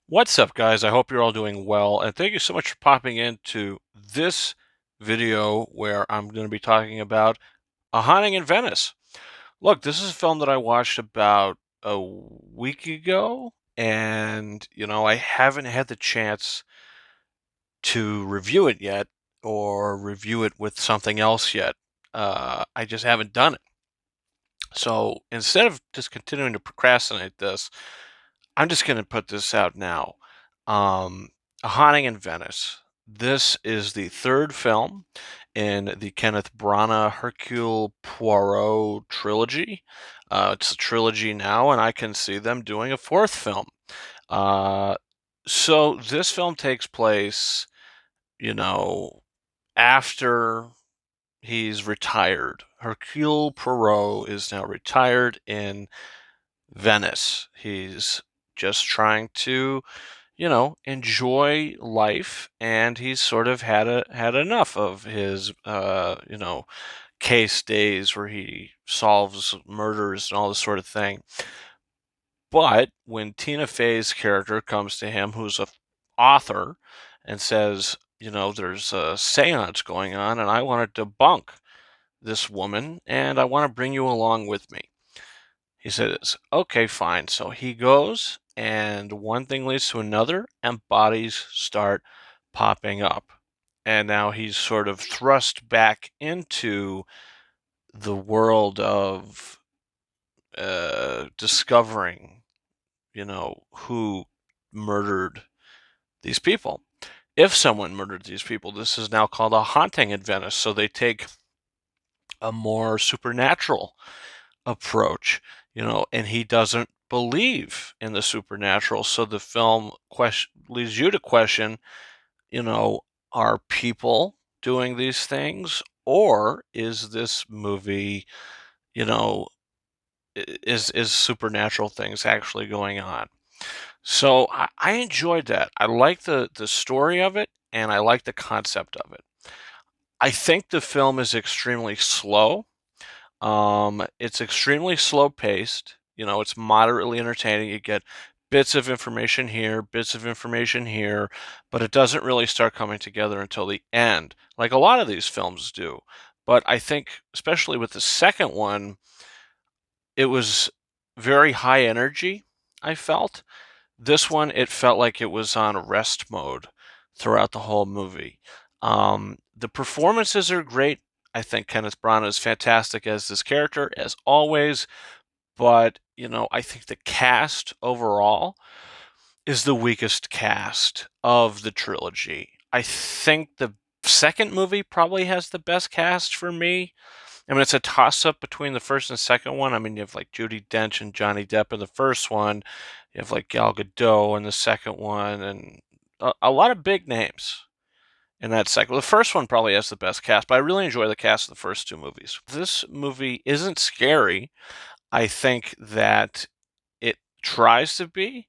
What's up, guys? I hope you're all doing well, and thank you so much for popping into this video where I'm going to be talking about A Haunting in Venice. Look, this is a film that I watched about a week ago, and I haven't had the chance to review it yet or review it with something else yet. I just haven't done it. So instead of just continuing to procrastinate this, I'm just going to put this out now. A Haunting in Venice. This is the third film in the Kenneth Branagh Hercule Poirot trilogy. It's a trilogy now, and I can see them doing a fourth film. Uh, so this film takes place, you know, after he's retired. Hercule Poirot is now retired in Venice. He's just trying to, enjoy life, and he's sort of had enough of his, case days where he solves murders and all this sort of thing. But when Tina Fey's character comes to him, who's a author, and says, there's a seance going on, and I want to debunk this woman, and I want to bring you along with me. He says, okay, fine. So he goes, and one thing leads to another, and bodies start popping up. And now he's sort of thrust back into the world of discovering, who murdered these people. If someone murdered these people, this is now called a haunting in Venice. So they take a more supernatural approach, and he doesn't believe in the supernatural. So the film leads you to question, you know, are people doing these things, or is this movie, you know, is supernatural things actually going on? So I enjoyed that. I like the story of it, and I like the concept of it. I think the film is extremely slow. It's extremely slow paced. It's moderately entertaining. You get bits of information here, bits of information here, but it doesn't really start coming together until the end, like a lot of these films do. But I think, especially with the second one, it was very high energy, I felt. This one, it felt like it was on rest mode throughout the whole movie. The performances are great. I think Kenneth Branagh is fantastic as this character, as always. But, I think the cast overall is the weakest cast of the trilogy. I think the second movie probably has the best cast for me. I mean, it's a toss-up between the first and second one. I mean, you have like Judi Dench and Johnny Depp in the first one. You have like Gal Gadot in the second one, and a lot of big names in that second. Well, the first one probably has the best cast, but I really enjoy the cast of the first two movies. This movie isn't scary. I think that it tries to be,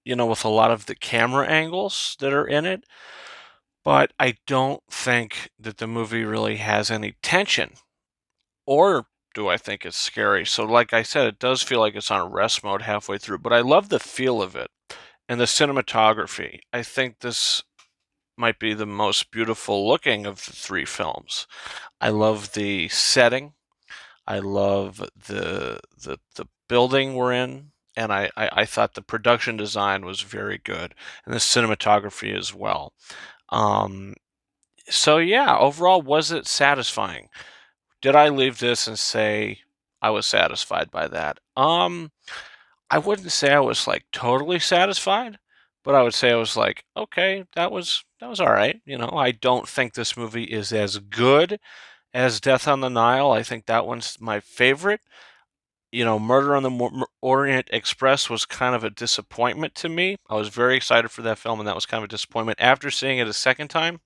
with a lot of the camera angles that are in it, but I don't think that the movie really has any tension, or do I think it's scary? So, like I said, it does feel like it's on rest mode halfway through, but I love the feel of it and the cinematography. I think this might be the most beautiful looking of the three films. I love the setting. I love the building we're in, and I thought the production design was very good, and the cinematography as well. Um, so yeah, overall, was it satisfying? Did I leave this and say I was satisfied by that? I wouldn't say I was like totally satisfied, but I would say I was like, okay, that was all right. I don't think this movie is as good as Death on the Nile. I think that one's my favorite. Murder on the Orient Express was kind of a disappointment to me. I was very excited for that film, and that was kind of a disappointment. After seeing it a second time,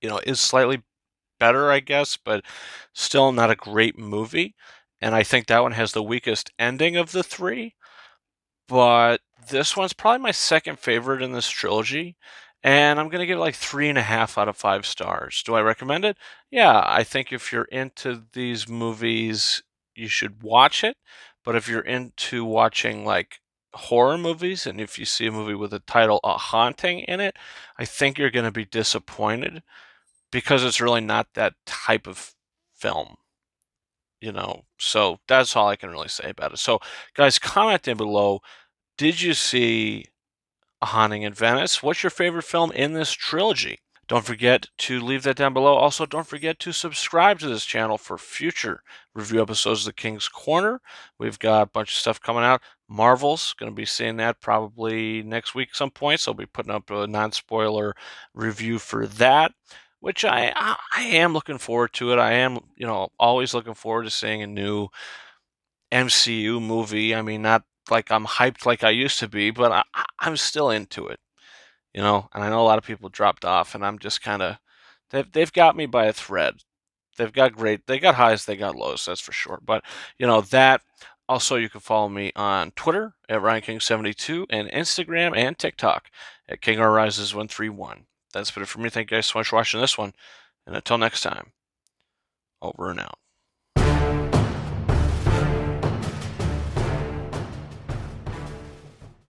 is slightly better, I guess, but still not a great movie. And I think that one has the weakest ending of the three. But this one's probably my second favorite in this trilogy. And I'm going to give it like 3.5 out of 5 stars. Do I recommend it? Yeah, I think if you're into these movies, you should watch it. But if you're into watching like horror movies, and if you see a movie with the title A Haunting in it, I think you're going to be disappointed because it's really not that type of film, you know. So that's all I can really say about it. So, guys, comment down below. Did you see A Haunting in Venice? What's your favorite film in this trilogy? Don't forget to leave that down below. Also, don't forget to subscribe to this channel for future review episodes of The King's Corner. We've got a bunch of stuff coming out. Marvel's going to be seeing that probably next week some point, so I'll be putting up a non-spoiler review for that, which I am looking forward to it. I am, always looking forward to seeing a new MCU movie. I mean, not like I'm hyped like I used to be, but I'm still into it. And I know a lot of people dropped off, and I'm just kind of they've got me by a thread. They got highs, they got lows, that's for sure. But that also, you can follow me on Twitter at RyanKing72 and Instagram and TikTok at KingRRises131. That's been it for me. Thank you guys so much for watching this one, and until next time, over and out.